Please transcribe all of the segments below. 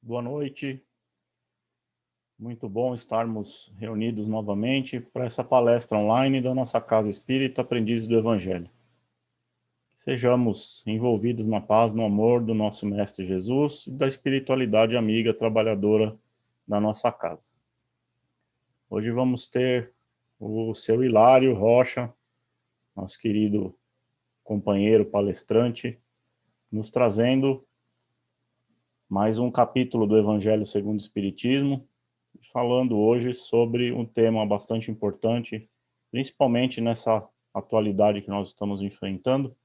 Boa noite. Muito bom estarmos reunidos novamente para essa palestra online da nossa Casa Espírita Aprendizes do Evangelho. Sejamos envolvidos na paz, no amor do nosso Mestre Jesus e da espiritualidade amiga trabalhadora da nossa casa. Hoje vamos ter o seu Hilário Rocha, nosso querido companheiro palestrante, nos trazendo mais um capítulo do Evangelho segundo o Espiritismo, falando hoje sobre um tema bastante importante, principalmente nessa atualidade que nós estamos enfrentando,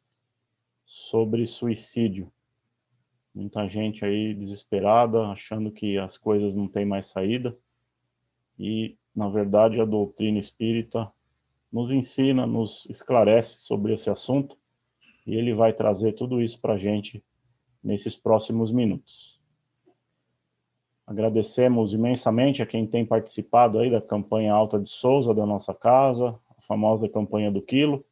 sobre suicídio. Muita gente aí desesperada, achando que as coisas não têm mais saída, e, na verdade, a doutrina espírita nos ensina, nos esclarece sobre esse assunto, e ele vai trazer tudo isso para a gente nesses próximos minutos. Agradecemos imensamente a quem tem participado aí da campanha Alta de Souza da nossa casa, a famosa campanha do quilo,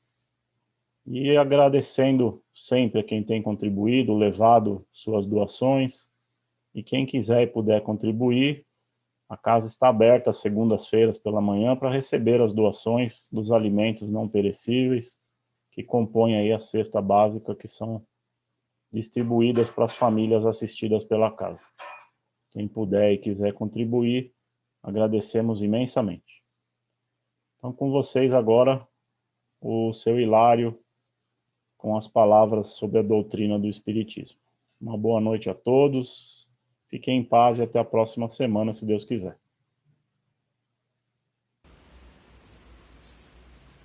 e agradecendo sempre a quem tem contribuído, levado suas doações, e quem quiser e puder contribuir, a casa está aberta às segundas-feiras pela manhã para receber as doações dos alimentos não perecíveis que compõem aí a cesta básica que são distribuídas para as famílias assistidas pela casa. Quem puder e quiser contribuir, agradecemos imensamente. Então, com vocês agora, o seu Hilário, com as palavras sobre a doutrina do Espiritismo. Uma boa noite a todos, fiquem em paz e até a próxima semana, se Deus quiser.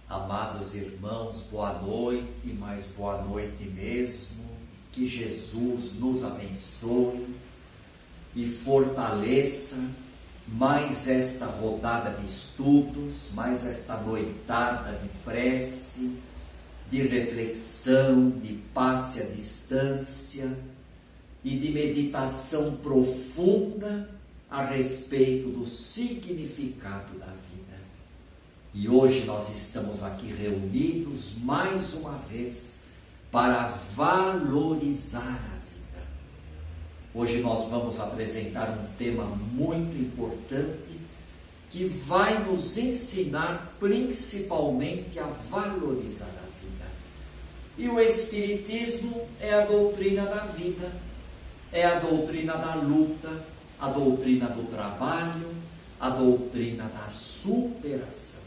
Amados irmãos, boa noite, mas boa noite mesmo. Que Jesus nos abençoe e fortaleça mais esta rodada de estudos, mais esta noitada de prece, de reflexão, de passe à distância e de meditação profunda a respeito do significado da vida. E hoje nós estamos aqui reunidos mais uma vez para valorizar a vida. Hoje nós vamos apresentar um tema muito importante que vai nos ensinar principalmente a valorizar a vida. E o Espiritismo é a doutrina da vida, é a doutrina da luta, a doutrina do trabalho, a doutrina da superação.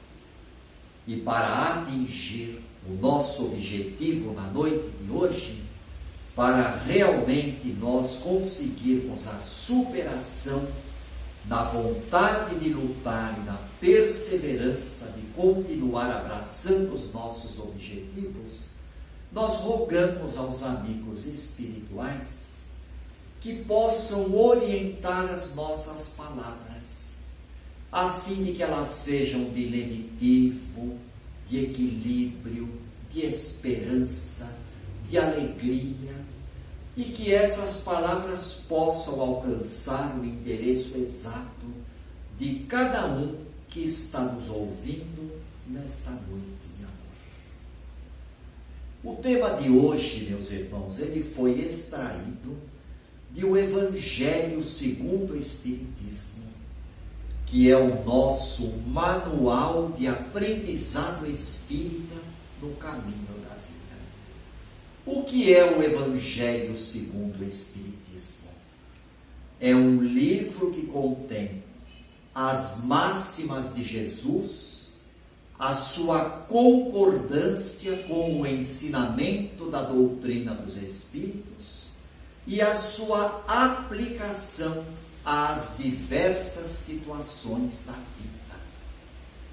E para atingir o nosso objetivo na noite de hoje, para realmente nós conseguirmos a superação na vontade de lutar e na perseverança de continuar abraçando os nossos objetivos, nós rogamos aos amigos espirituais que possam orientar as nossas palavras, a fim de que elas sejam de lenitivo, de equilíbrio, de esperança, de alegria, e que essas palavras possam alcançar o endereço exato de cada um que está nos ouvindo nesta noite de amor. O tema de hoje, meus irmãos, ele foi extraído de o Evangelho segundo o Espiritismo, que é o nosso manual de aprendizado espírita no caminho da vida. O que é o Evangelho segundo o Espiritismo? É um livro que contém as máximas de Jesus, a sua concordância com o ensinamento da doutrina dos Espíritos e a sua aplicação às diversas situações da vida.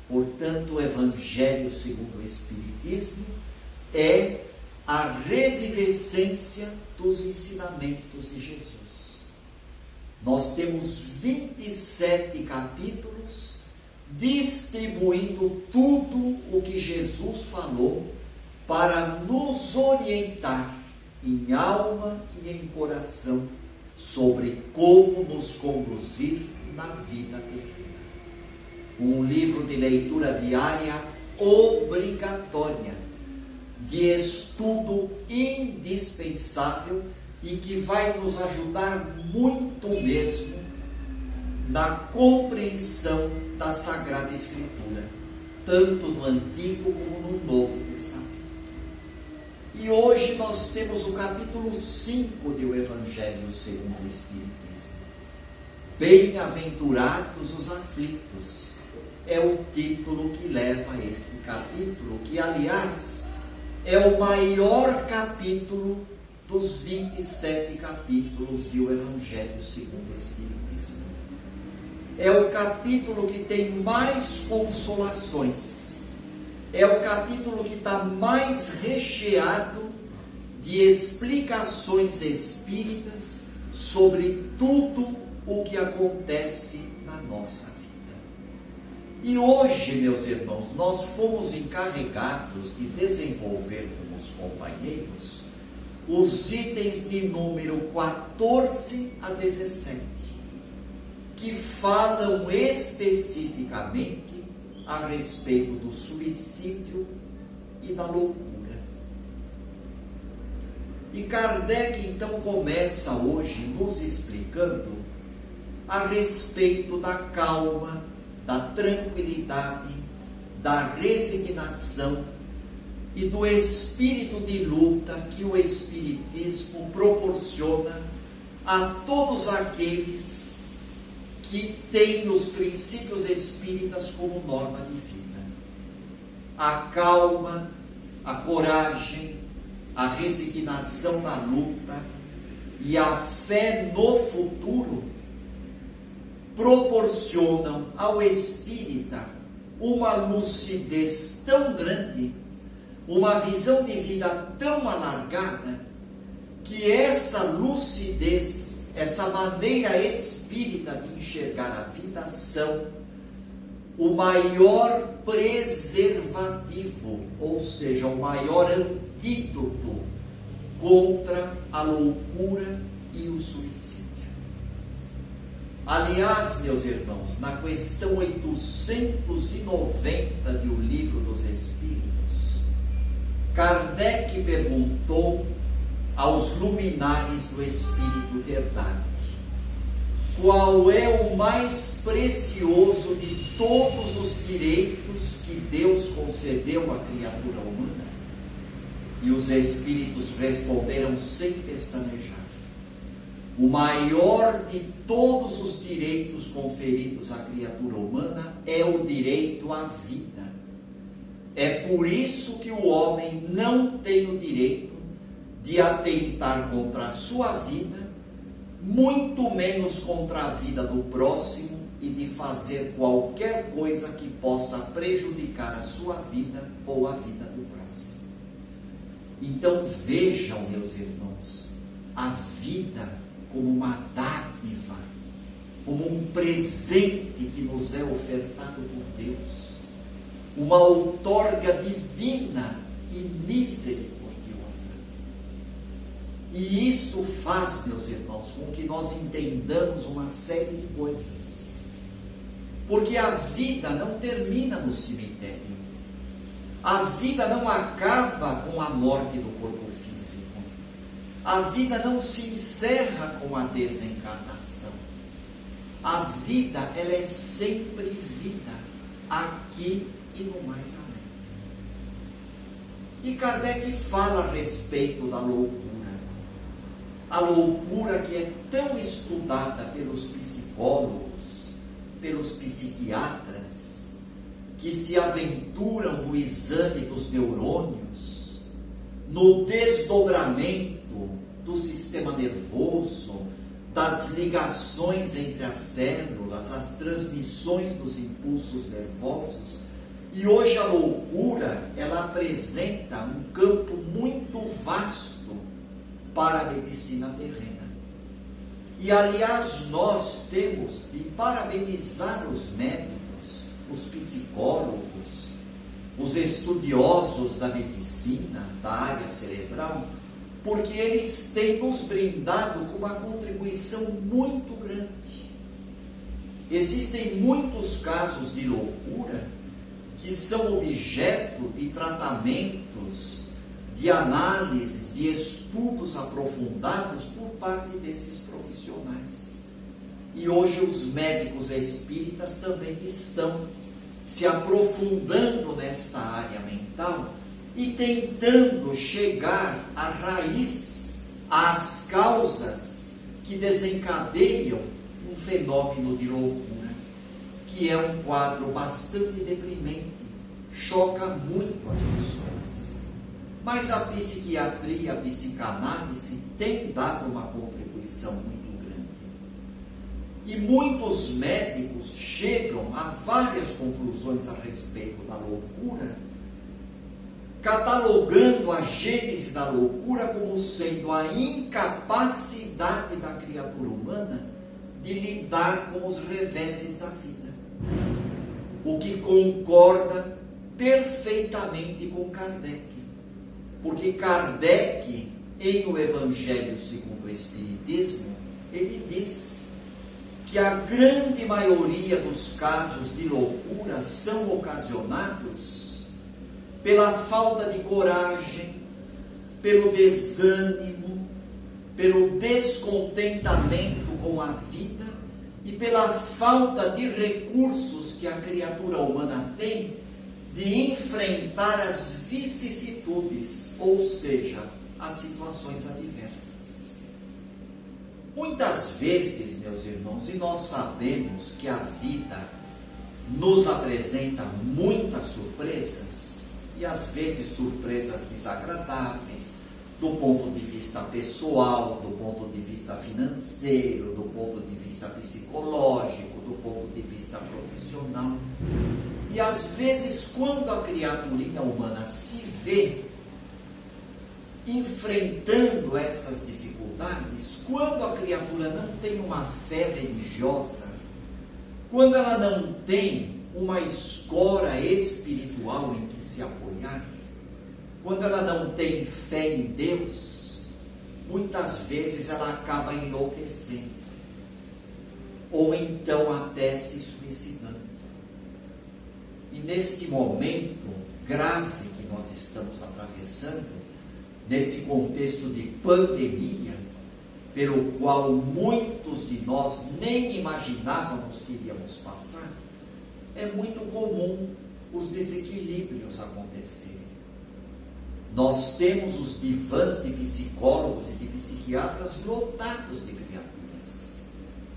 Portanto, o Evangelho segundo o Espiritismo é a revivescência dos ensinamentos de Jesus. Nós temos 27 capítulos distribuindo tudo o que Jesus falou para nos orientar em alma e em coração sobre como nos conduzir na vida terrena. Um livro de leitura diária obrigatória, de estudo indispensável e que vai nos ajudar muito mesmo na compreensão da Sagrada Escritura, tanto no Antigo como no Novo Testamento. E hoje nós temos o capítulo 5 do Evangelho segundo o Espiritismo. Bem-aventurados os aflitos, é o título que leva a este capítulo, que aliás é o maior capítulo dos 27 capítulos do Evangelho segundo o Espiritismo. É o capítulo que tem mais consolações, é o capítulo que está mais recheado de explicações espíritas sobre tudo o que acontece na nossa vida. E hoje, meus irmãos, nós fomos encarregados de desenvolver com os companheiros os itens de número 14 a 17, que falam especificamente a respeito do suicídio e da loucura. E Kardec então começa hoje nos explicando a respeito da calma, da tranquilidade, da resignação e do espírito de luta que o Espiritismo proporciona a todos aqueles que têm os princípios espíritas como norma de vida. A calma, a coragem, a resignação na luta e a fé no futuro proporcionam ao espírita uma lucidez tão grande, uma visão de vida tão alargada, que essa lucidez, essa maneira espírita de enxergar a vida são o maior preservativo, ou seja, o maior antídoto contra a loucura e o suicídio. Aliás, meus irmãos, na questão 890 do Livro dos Espíritos, Kardec perguntou aos luminares do Espírito Verdade: qual é o mais precioso de todos os direitos que Deus concedeu à criatura humana? E os Espíritos responderam sem pestanejar: o maior de todos os direitos conferidos à criatura humana é o direito à vida. É por isso que o homem não tem o direito de atentar contra a sua vida, muito menos contra a vida do próximo, e de fazer qualquer coisa que possa prejudicar a sua vida ou a vida do próximo. Então vejam, meus irmãos, a vida como uma dádiva, como um presente que nos é ofertado por Deus, uma outorga divina e misericordiosa. E isso faz, meus irmãos, com que nós entendamos uma série de coisas. Porque a vida não termina no cemitério. A vida não acaba com a morte do corpo físico. A vida não se encerra com a desencarnação. A vida, ela é sempre vida, aqui e no mais além. E Kardec fala a respeito da loucura. A loucura que é tão estudada pelos psicólogos, pelos psiquiatras, que se aventuram no exame dos neurônios, no desdobramento do sistema nervoso, das ligações entre as células, as transmissões dos impulsos nervosos. E hoje a loucura, ela apresenta um campo muito vasto para a medicina terrena. E aliás, nós temos de parabenizar os médicos, os psicólogos, os estudiosos da medicina, da área cerebral, porque eles têm nos brindado com uma contribuição muito grande. Existem muitos casos de loucura que são objeto de tratamentos, de análises, de estudos aprofundados por parte desses profissionais. E hoje os médicos espíritas também estão se aprofundando nesta área mental e tentando chegar à raiz, às causas que desencadeiam um fenômeno de loucura, que é um quadro bastante deprimente, choca muito as pessoas. Mas a psiquiatria, a psicanálise tem dado uma contribuição muito grande. E muitos médicos chegam a várias conclusões a respeito da loucura, catalogando a gênese da loucura como sendo a incapacidade da criatura humana de lidar com os reveses da vida. O que concorda perfeitamente com Kardec. Porque Kardec, em O Evangelho segundo o Espiritismo, ele diz que a grande maioria dos casos de loucura são ocasionados pela falta de coragem, pelo desânimo, pelo descontentamento com a vida e pela falta de recursos que a criatura humana tem de enfrentar as vicissitudes, ou seja, as situações adversas. Muitas vezes, meus irmãos, e nós sabemos que a vida nos apresenta muitas surpresas, e às vezes surpresas desagradáveis, do ponto de vista pessoal, do ponto de vista financeiro, do ponto de vista psicológico, do ponto de vista profissional. E às vezes, quando a criaturinha humana se vê enfrentando essas dificuldades, quando a criatura não tem uma fé religiosa, quando ela não tem uma escora espiritual em que se apoiar, quando ela não tem fé em Deus, muitas vezes ela acaba enlouquecendo, ou então até se suicidando. E neste momento grave que nós estamos atravessando, nesse contexto de pandemia, pelo qual muitos de nós nem imaginávamos que iríamos passar, é muito comum os desequilíbrios acontecerem. Nós temos os divãs de psicólogos e de psiquiatras lotados de criaturas.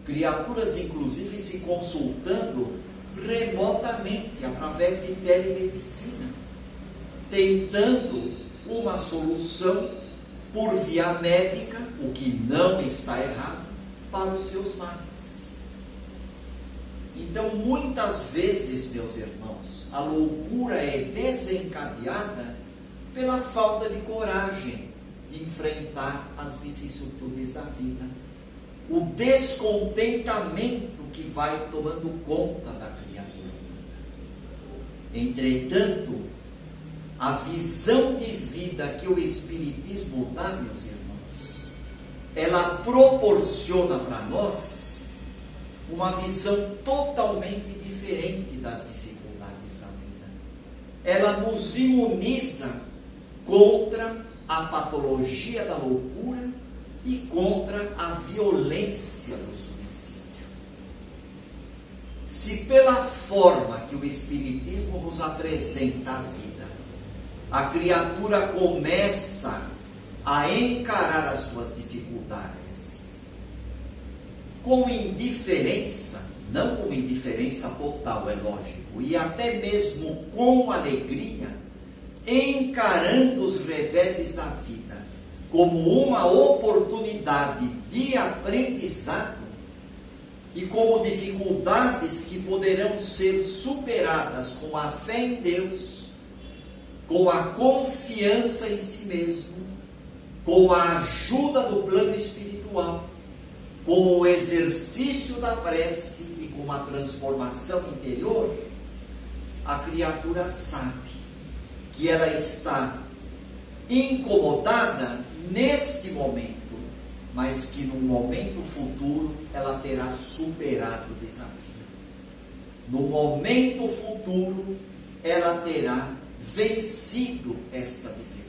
Criaturas, inclusive, se consultando remotamente, através de telemedicina, tentando uma solução por via médica, o que não está errado, para os seus males. Então, muitas vezes, meus irmãos, a loucura é desencadeada pela falta de coragem de enfrentar as vicissitudes da vida. O descontentamento que vai tomando conta da criatura humana. Entretanto, a visão de vida que o Espiritismo dá, meus irmãos, ela proporciona para nós uma visão totalmente diferente das dificuldades da vida. Ela nos imuniza contra a patologia da loucura e contra a violência do suicídio. Se pela forma que o Espiritismo nos apresenta a vida, a criatura começa a encarar as suas dificuldades com indiferença, não com indiferença total, é lógico, e até mesmo com alegria, encarando os reveses da vida como uma oportunidade de aprendizado e como dificuldades que poderão ser superadas com a fé em Deus, com a confiança em si mesmo, com a ajuda do plano espiritual, com o exercício da prece e com a transformação interior, a criatura sabe que ela está incomodada neste momento, mas que no momento futuro ela terá superado o desafio. No momento futuro ela terá vencido esta dificuldade.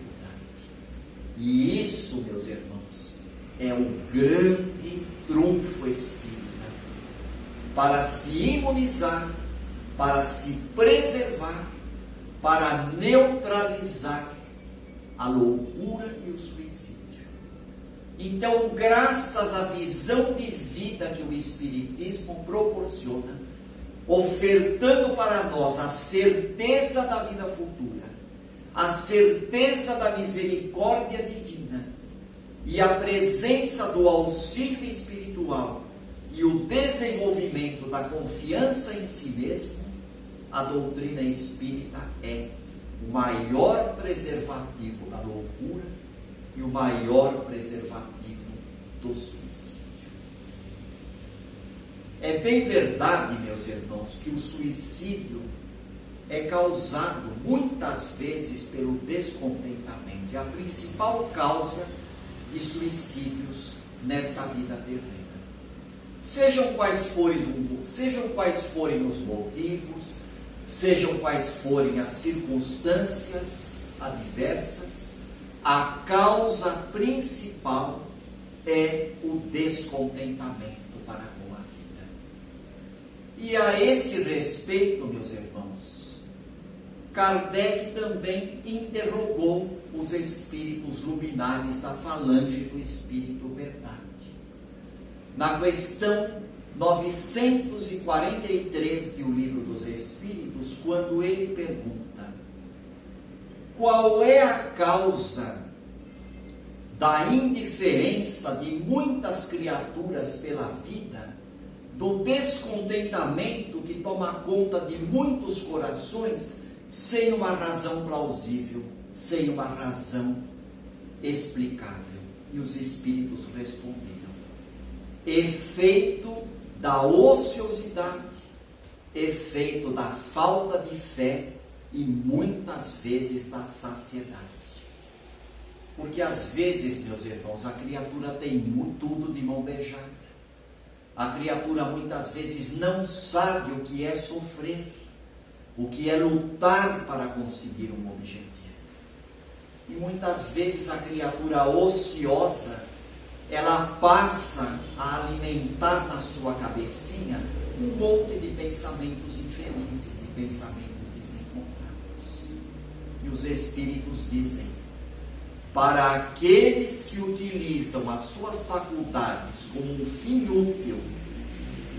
E isso, meus irmãos, é o grande trunfo espírita, para se imunizar, para se preservar, para neutralizar a loucura e o suicídio. Então, graças à visão de vida que o Espiritismo proporciona, ofertando para nós a certeza da vida futura, a certeza da misericórdia divina e a presença do auxílio espiritual e o desenvolvimento da confiança em si mesmo, a doutrina espírita é o maior preservativo da loucura e o maior preservativo do suicídio. É bem verdade, meus irmãos, que o suicídio é causado muitas vezes pelo descontentamento. É a principal causa de suicídios nesta vida terrena. Sejam quais forem os motivos, sejam quais forem as circunstâncias adversas, a causa principal é o descontentamento para com a vida. E a esse respeito, meus irmãos, Kardec também interrogou os espíritos luminares da falange do Espírito Verdade. Na questão 943 de O Livro dos Espíritos, quando ele pergunta: qual é a causa da indiferença de muitas criaturas pela vida, do descontentamento que toma conta de muitos corações, sem uma razão plausível, sem uma razão explicável? E os espíritos responderam: efeito da ociosidade, efeito da falta de fé e muitas vezes da saciedade. Porque às vezes, meus irmãos, a criatura tem tudo de mão beijada. A criatura muitas vezes não sabe o que é sofrer, o que é lutar para conseguir um objetivo. E muitas vezes a criatura ociosa, ela passa a alimentar na sua cabecinha um monte de pensamentos infelizes, de pensamentos desencontrados. E os espíritos dizem: para aqueles que utilizam as suas faculdades como um fim útil,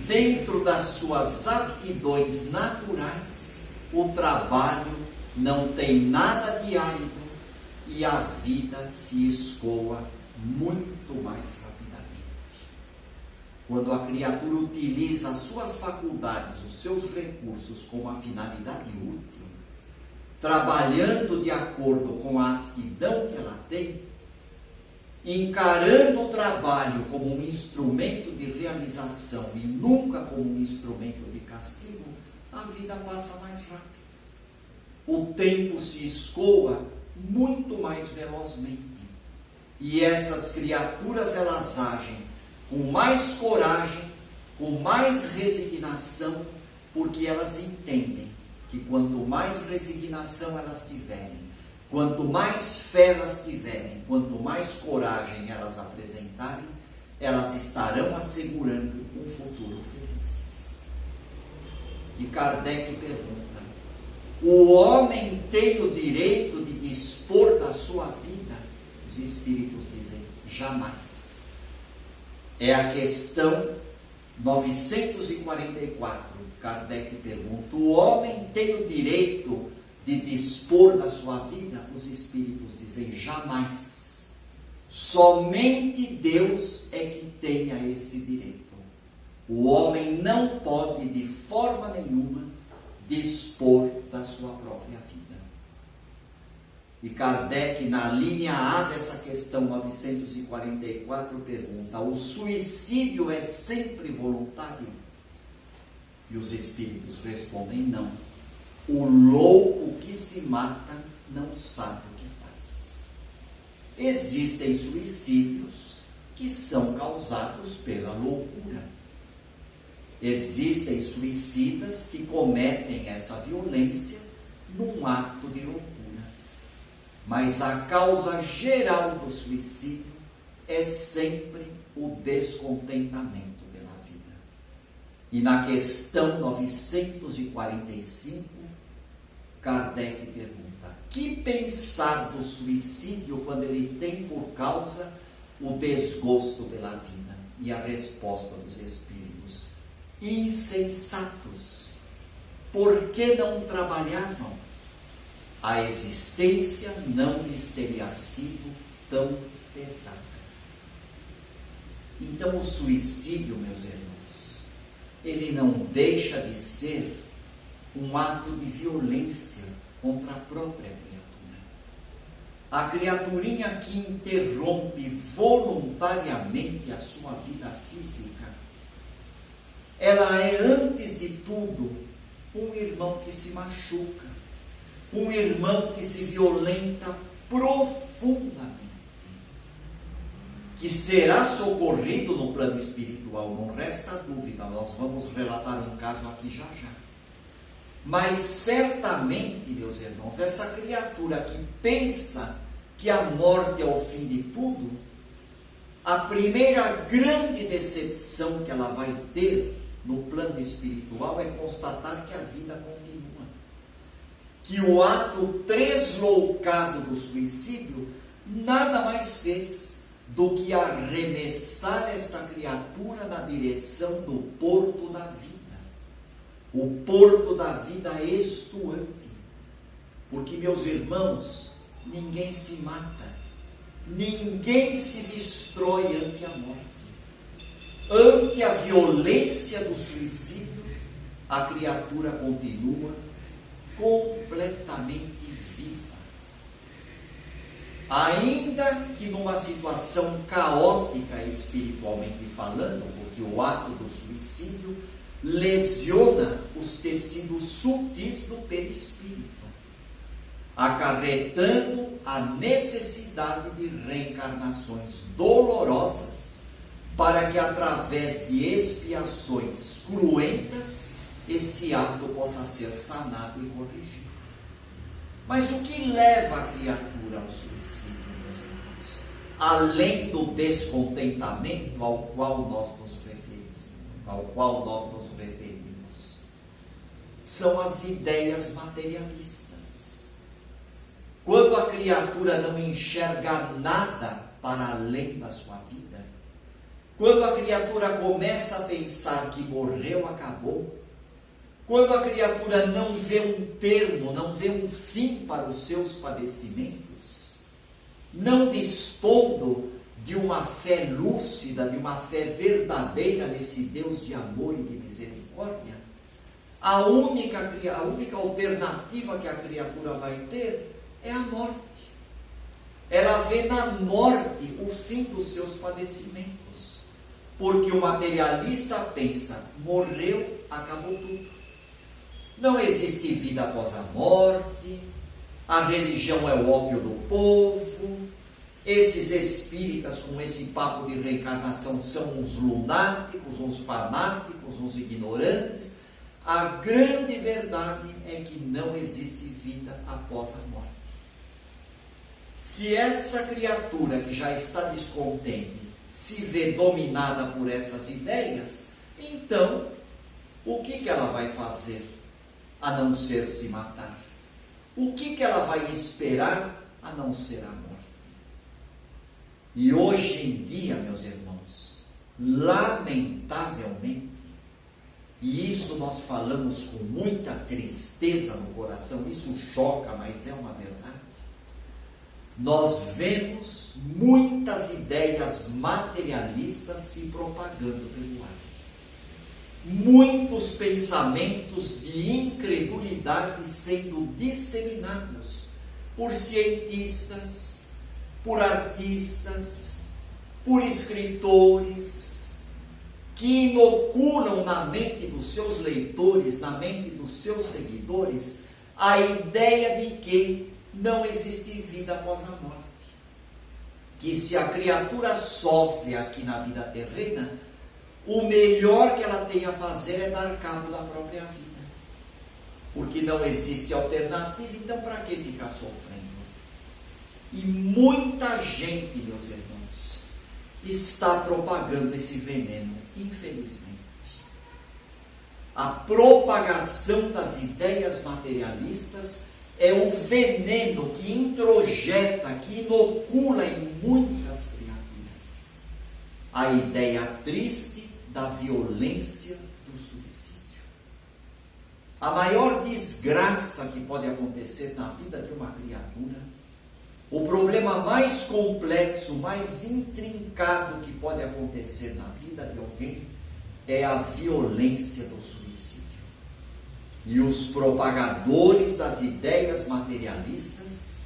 dentro das suas aptidões naturais, o trabalho não tem nada de árido e a vida se escoa muito mais rapidamente. Quando a criatura utiliza as suas faculdades, os seus recursos com uma finalidade útil, trabalhando de acordo com a aptidão que ela tem, encarando o trabalho como um instrumento de realização e nunca como um instrumento de castigo, a vida passa mais rápido. O tempo se escoa muito mais velozmente. E essas criaturas, elas agem com mais coragem, com mais resignação, porque elas entendem que quanto mais resignação elas tiverem, quanto mais fé elas tiverem, quanto mais coragem elas apresentarem, elas estarão assegurando um futuro feliz. E Kardec pergunta: o homem tem o direito de dispor da sua vida? Os espíritos dizem: jamais. É a questão 944. Kardec pergunta: o homem tem o direito de dispor da sua vida? Os espíritos dizem: jamais. Somente Deus é que tenha esse direito. O homem não pode de forma nenhuma dispor da sua própria vida. E Kardec, na linha A dessa questão 944, pergunta: o suicídio é sempre voluntário? E os espíritos respondem: não. O louco que se mata não sabe o que faz. Existem suicídios que são causados pela loucura. Existem suicidas que cometem essa violência num ato de loucura. mas a causa geral do suicídio é sempre o descontentamento pela vida. E na questão 945, Kardec pergunta: que pensar do suicídio quando ele tem por causa o desgosto pela vida? E a resposta dos espíritos: insensatos. Por que não trabalhavam? A existência não lhes teria sido tão pesada. Então o suicídio, meus irmãos, ele não deixa de ser um ato de violência contra a própria criatura. A criaturinha que interrompe voluntariamente a sua vida física, ela é, antes de tudo, um irmão que se machuca, um irmão que se violenta profundamente, que será socorrido no plano espiritual, não resta dúvida. Nós vamos relatar um caso aqui já já. Mas certamente, meus irmãos, essa criatura que pensa que a morte é o fim de tudo, a primeira grande decepção que ela vai ter no plano espiritual é constatar que a vida continua, que o ato tresloucado do suicídio nada mais fez do que arremessar esta criatura na direção do porto da vida, o porto da vida estuante. Porque, meus irmãos, ninguém se mata, ninguém se destrói ante a morte. Ante a violência do suicídio, a criatura continua completamente viva. Ainda que numa situação caótica espiritualmente falando, porque o ato do suicídio lesiona os tecidos sutis do perispírito, acarretando a necessidade de reencarnações dolorosas, para que através de expiações cruentas esse ato possa ser sanado e corrigido. Mas o que leva a criatura ao suicídio, meus irmãos? Além do descontentamento ao qual nós nos referimos, são as ideias materialistas. Quando a criatura não enxerga nada para além da sua vida, quando a criatura começa a pensar que morreu, acabou, quando a criatura não vê um termo, não vê um fim para os seus padecimentos, não dispondo de uma fé lúcida, de uma fé verdadeira nesse Deus de amor e de misericórdia, a única alternativa que a criatura vai ter é a morte. Ela vê na morte o fim dos seus padecimentos. Porque o materialista pensa: morreu, acabou tudo. Não existe vida após a morte, a religião é o ópio do povo, esses espíritas com esse papo de reencarnação são uns lunáticos, uns fanáticos, uns ignorantes. A grande verdade é que não existe vida após a morte. Se essa criatura que já está descontente se vê dominada por essas ideias, então o que ela vai fazer a não ser se matar? O que ela vai esperar a não ser a morte? E hoje em dia, meus irmãos, lamentavelmente, e isso nós falamos com muita tristeza no coração, isso choca, mas é uma verdade, nós vemos muitas ideias materialistas se propagando pelo ar. Muitos pensamentos de incredulidade sendo disseminados por cientistas, por artistas, por escritores, que inoculam na mente dos seus leitores, na mente dos seus seguidores, a ideia de que não existe vida após a morte. Que se a criatura sofre aqui na vida terrena, o melhor que ela tem a fazer é dar cabo da própria vida. Porque não existe alternativa, então para que ficar sofrendo? E muita gente, meus irmãos, está propagando esse veneno, infelizmente. A propagação das ideias materialistas é um veneno que introjeta, que inocula em muitas criaturas a ideia triste da violência do suicídio. A maior desgraça que pode acontecer na vida de uma criatura, o problema mais complexo, mais intrincado que pode acontecer na vida de alguém, é a violência do suicídio. E os propagadores das ideias materialistas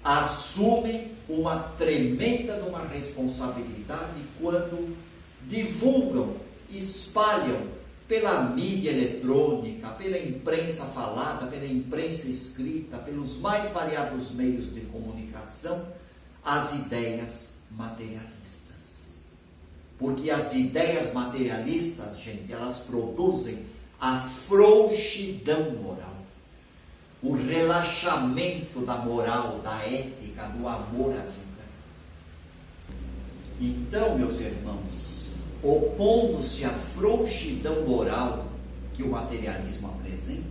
assumem uma tremenda responsabilidade quando divulgam, espalham pela mídia eletrônica, pela imprensa falada, pela imprensa escrita, pelos mais variados meios de comunicação, as ideias materialistas. Porque as ideias materialistas, gente, elas produzem a frouxidão moral, o relaxamento da moral, da ética, do amor à vida. Então, meus irmãos, opondo-se à frouxidão moral que o materialismo apresenta,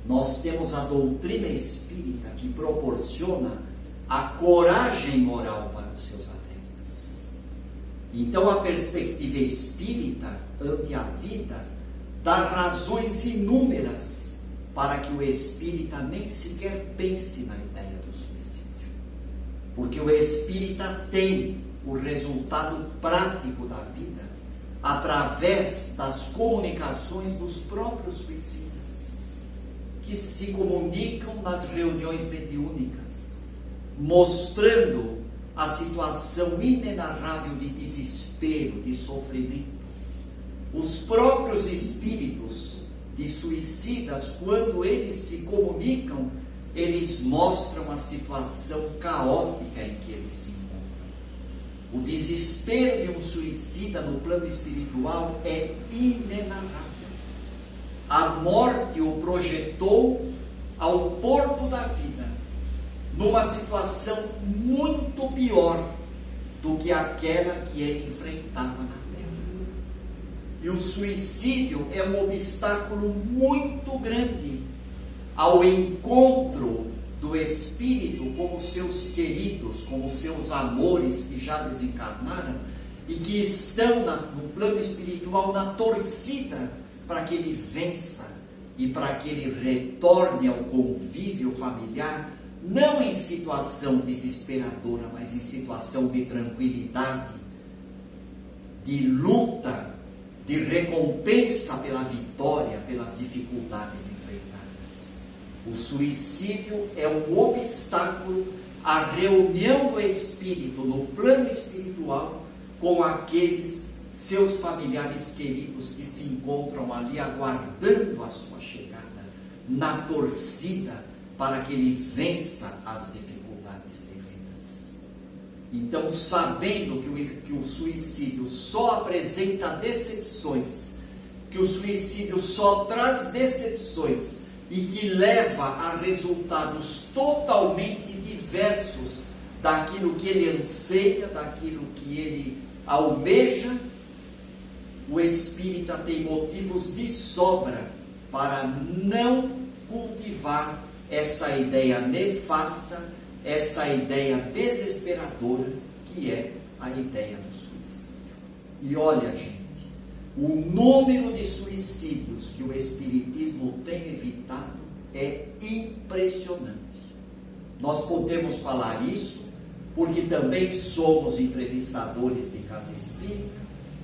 nós temos a doutrina espírita que proporciona a coragem moral para os seus adeptos. Então, a perspectiva espírita ante a vida dá razões inúmeras para que o espírita nem sequer pense na ideia do suicídio. Porque o espírita tem o resultado prático da vida através das comunicações dos próprios suicidas, que se comunicam nas reuniões mediúnicas, mostrando a situação inenarrável de desespero, de sofrimento. Os próprios espíritos de suicidas, quando eles se comunicam, eles mostram a situação caótica em que eles se encontram. O desespero de um suicida no plano espiritual é inenarrável. A morte o projetou ao porto da vida, numa situação muito pior do que aquela que ele enfrentava na terra. E o suicídio é um obstáculo muito grande ao encontro do espírito com os seus queridos, com os seus amores que já desencarnaram e que estão no plano espiritual na torcida para que ele vença e para que ele retorne ao convívio familiar, não em situação desesperadora, mas em situação de tranquilidade, de luta, de recompensa pela vitória, pelas dificuldades enfrentadas. O suicídio é um obstáculo à reunião do espírito no plano espiritual com aqueles seus familiares queridos que se encontram ali aguardando a sua chegada, na torcida para que ele vença as dificuldades terrenas. Então, sabendo que o suicídio só apresenta decepções, que o suicídio só traz decepções e que leva a resultados totalmente diversos daquilo que ele anseia, daquilo que ele almeja, o espírita tem motivos de sobra para não cultivar essa ideia nefasta, essa ideia desesperadora que é a ideia do suicídio. E olha, gente, o número de suicídios que o espiritismo tem evitado é impressionante. Nós podemos falar isso porque também somos entrevistadores de casa espírita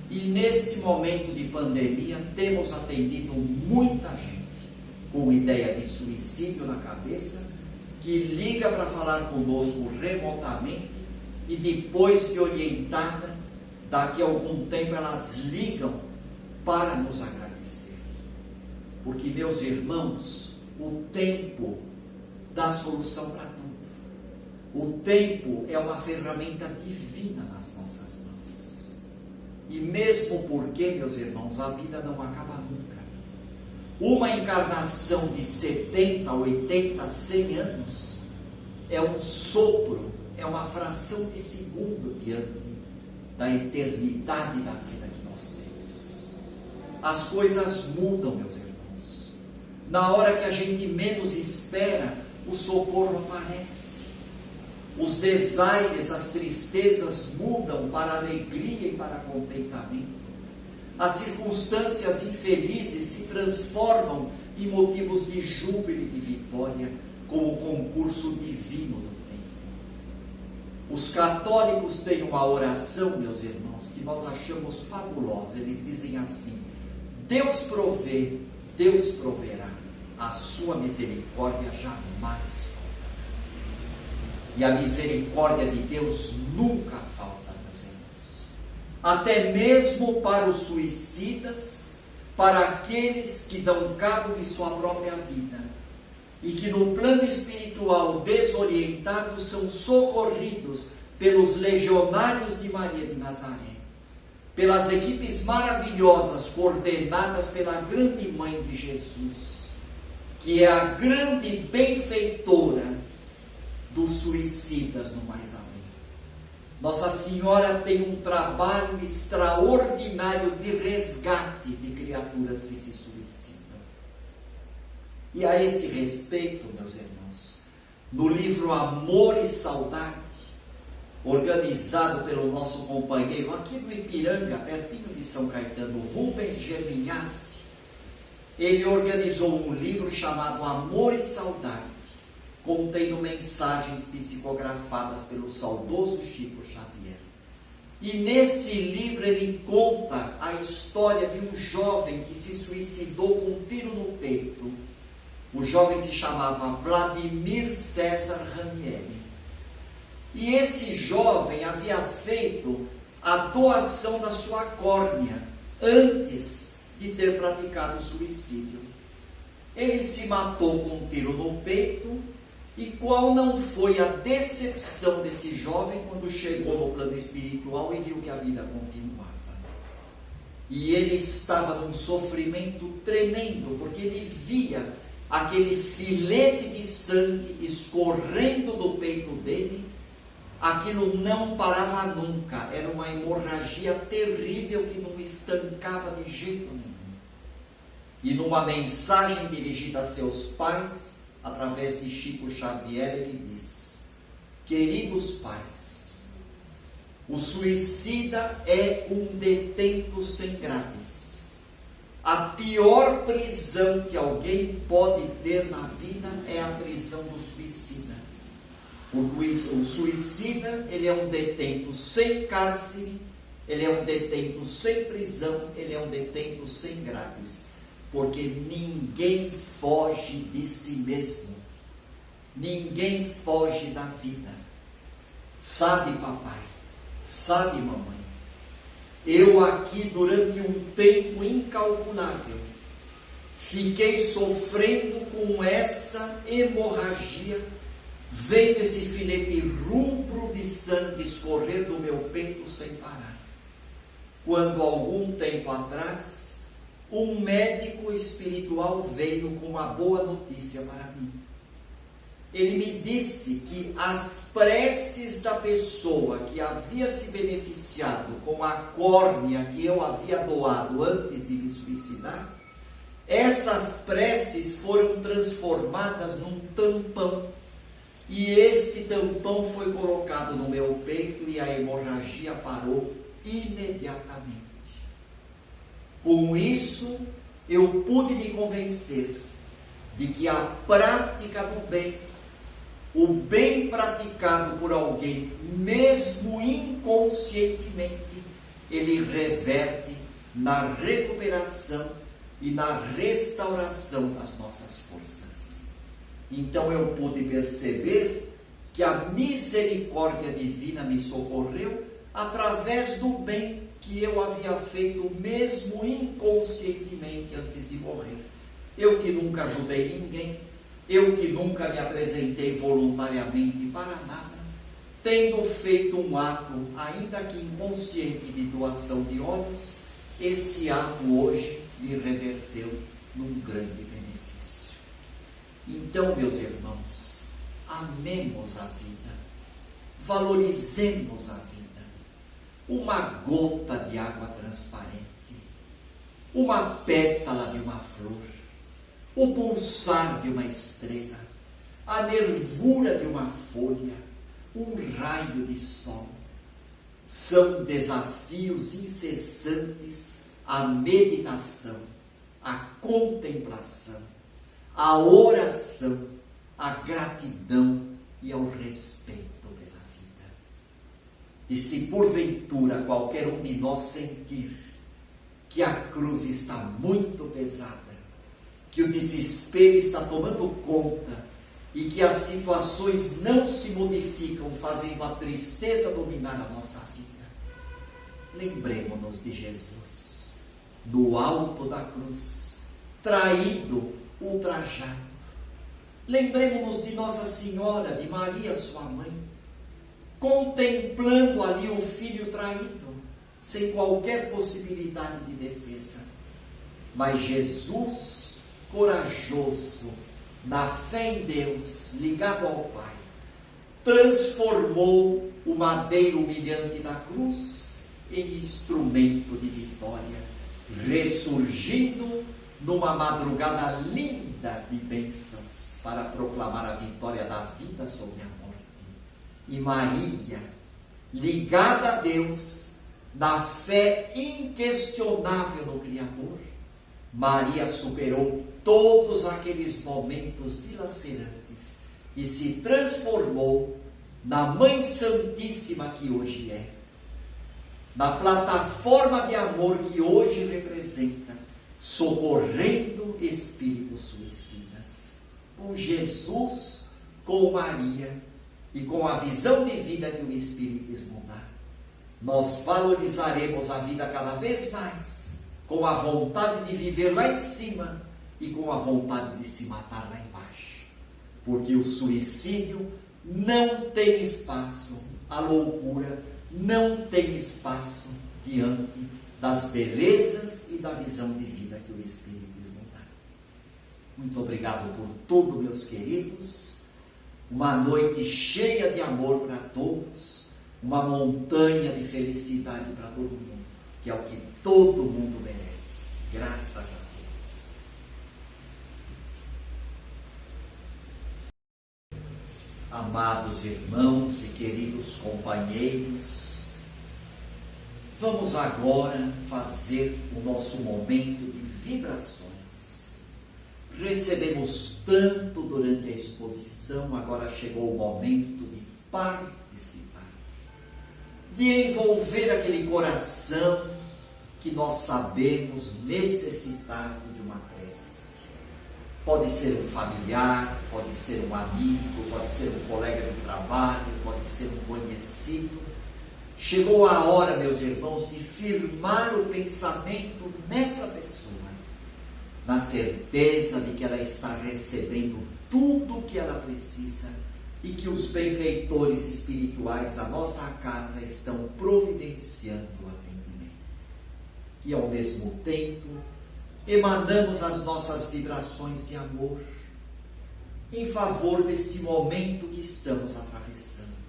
e neste momento de pandemia temos atendido muita gente com ideia de suicídio na cabeça, que liga para falar conosco remotamente e depois de orientada, daqui a algum tempo elas ligam para nos agradecer. Porque, meus irmãos, o tempo dá solução para tudo. O tempo é uma ferramenta divina nas nossas mãos. E mesmo porque, meus irmãos, a vida não acaba nunca. Uma encarnação de 70, 80, 100 anos é um sopro, é uma fração de segundo diante da eternidade da vida que nós temos. As coisas mudam, meus irmãos. Na hora que a gente menos espera, o socorro aparece. Os desaires, as tristezas mudam para alegria e para contentamento. As circunstâncias infelizes se transformam em motivos de júbilo e de vitória, como o concurso divino do tempo. Os católicos têm uma oração, meus irmãos, que nós achamos fabulosa. Eles dizem assim: Deus provê, Deus proverá, a sua misericórdia jamais faltará. E a misericórdia de Deus nunca falta, meus irmãos. Até mesmo para os suicidas, para aqueles que dão cabo de sua própria vida e que no plano espiritual desorientados são socorridos pelos legionários de Maria de Nazaré, pelas equipes maravilhosas coordenadas pela grande mãe de Jesus, que é a grande benfeitora dos suicidas no mais além. Nossa Senhora tem um trabalho extraordinário de resgate de criaturas que se suicidam. E a esse respeito, meus irmãos, no livro Amor e Saudade, organizado pelo nosso companheiro aqui do Ipiranga, pertinho de São Caetano, Rubens Germinhassi, ele organizou um livro chamado Amor e Saudade, contendo mensagens psicografadas pelo saudoso Chico Xavier. E nesse livro ele conta a história de um jovem que se suicidou com um tiro no peito. O jovem se chamava Vladimir César Ranieri. E esse jovem havia feito a doação da sua córnea antes de ter praticado o suicídio. Ele se matou com um tiro no peito. E qual não foi a decepção desse jovem quando chegou no plano espiritual e viu que a vida continuava? E ele estava num sofrimento tremendo, porque ele via aquele filete de sangue escorrendo do peito dele. Aquilo não parava nunca, era uma hemorragia terrível que não estancava de jeito nenhum. E numa mensagem dirigida a seus pais, através de Chico Xavier, ele diz: queridos pais, o suicida é um detento sem grades. A pior prisão que alguém pode ter na vida é a prisão do suicida. Porque o suicida, ele é um detento sem cárcere, ele é um detento sem prisão, ele é um detento sem grades. Porque ninguém foge de si mesmo. Ninguém foge da vida. Sabe, papai? Sabe, mamãe? Eu aqui, durante um tempo incalculável, fiquei sofrendo com essa hemorragia, vendo esse filete rubro de sangue escorrer do meu peito sem parar. Quando, algum tempo atrás, um médico espiritual veio com uma boa notícia para mim. Ele me disse que as preces da pessoa que havia se beneficiado com a córnea que eu havia doado antes de me suicidar, essas preces foram transformadas num tampão. E este tampão foi colocado no meu peito e a hemorragia parou imediatamente. Com isso, eu pude me convencer de que a prática do bem, o bem praticado por alguém, mesmo inconscientemente, ele reverte na recuperação e na restauração das nossas forças. Então eu pude perceber que a misericórdia divina me socorreu através do bem que eu havia feito mesmo inconscientemente antes de morrer. Eu que nunca ajudei ninguém, eu que nunca me apresentei voluntariamente para nada, tendo feito um ato, ainda que inconsciente, de doação de olhos, esse ato hoje me reverteu num grande benefício. Então, meus irmãos, amemos a vida, valorizemos a vida. Uma gota de água transparente, uma pétala de uma flor, o pulsar de uma estrela, a nervura de uma folha, um raio de sol. São desafios incessantes à meditação, à contemplação, à oração, à gratidão e ao respeito pela vida. E se porventura qualquer um de nós sentir que a cruz está muito pesada, que o desespero está tomando conta e que as situações não se modificam, fazendo a tristeza dominar a nossa vida, lembremos-nos de Jesus, no alto da cruz, traído, ultrajado. Lembremos-nos de Nossa Senhora, de Maria, sua mãe, contemplando ali o filho traído, sem qualquer possibilidade de defesa. Mas Jesus, corajoso, na fé em Deus, ligado ao Pai, transformou o madeiro humilhante da cruz em instrumento de vitória, ressurgindo numa madrugada linda de bênçãos para proclamar a vitória da vida sobre a morte. E Maria, ligada a Deus, na fé inquestionável no Criador, Maria superou todos aqueles momentos dilacerantes e se transformou na Mãe Santíssima que hoje é, na plataforma de amor que hoje representa, socorrendo espíritos suicidas. Com Jesus, com Maria e com a visão de vida que o Espiritismo dá, nós valorizaremos a vida cada vez mais, com a vontade de viver lá em cima e com a vontade de se matar lá embaixo. Porque o suicídio não tem espaço, a loucura não tem espaço diante das belezas e da visão de vida que o Espiritismo dá. Muito obrigado por tudo, meus queridos. Uma noite cheia de amor para todos, uma montanha de felicidade para todo mundo, que é o que todo mundo merece. Graças a Deus. Amados irmãos e queridos companheiros, vamos agora fazer o nosso momento de vibrações. Recebemos tanto durante a exposição, agora chegou o momento de participar, de envolver aquele coração que nós sabemos necessitado de uma prece. Pode ser um familiar, pode ser um amigo, pode ser um colega de trabalho, pode ser um conhecido. Chegou a hora, meus irmãos, de firmar o pensamento nessa pessoa, na certeza de que ela está recebendo tudo o que ela precisa e que os benfeitores espirituais da nossa casa estão providenciando o atendimento. E ao mesmo tempo, emanamos as nossas vibrações de amor em favor deste momento que estamos atravessando,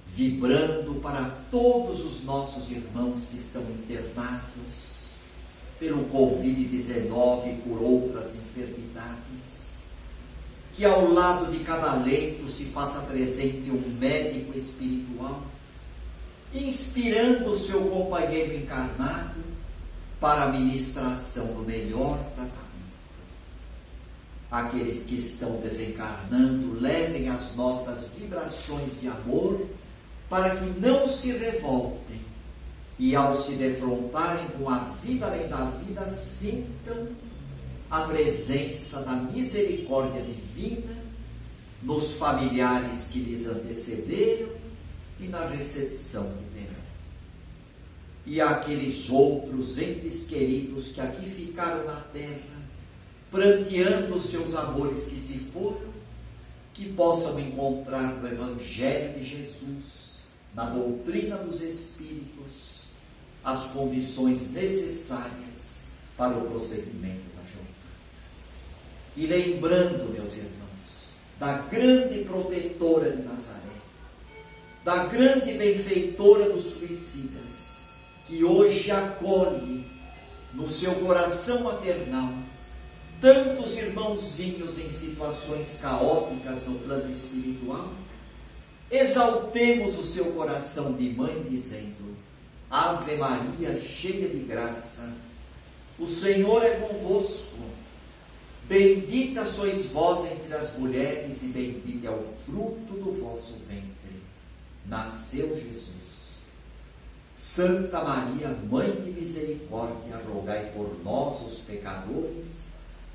vibrando para todos os nossos irmãos que estão internados pelo Covid-19 e por outras enfermidades, que ao lado de cada leito se faça presente um médico espiritual, inspirando o seu companheiro encarnado para a ministração do melhor tratamento. Aqueles que estão desencarnando, levem as nossas vibrações de amor para que não se revoltem e, ao se defrontarem com a vida além da vida, sintam a presença da misericórdia divina nos familiares que lhes antecederam e na recepção que terão. E aqueles outros entes queridos que aqui ficaram na terra, pranteando os seus amores que se foram, que possam encontrar no Evangelho de Jesus, na doutrina dos Espíritos, as condições necessárias para o prosseguimento da jornada. E lembrando, meus irmãos, da grande protetora de Nazaré, da grande benfeitora dos suicidas, que hoje acolhe no seu coração maternal tantos irmãozinhos em situações caóticas no plano espiritual. Exaltemos o seu coração de mãe, dizendo: Ave Maria, cheia de graça, o Senhor é convosco. Bendita sois vós entre as mulheres, e bendito é o fruto do vosso ventre. Nasceu Jesus. Santa Maria, Mãe de misericórdia, rogai por nós, os pecadores,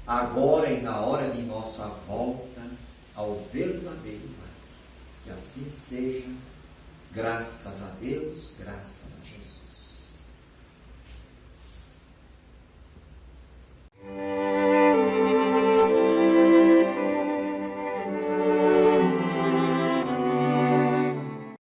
agora e na hora de nossa volta ao verdadeiro lar. Que assim seja, graças a Deus, graças a Jesus.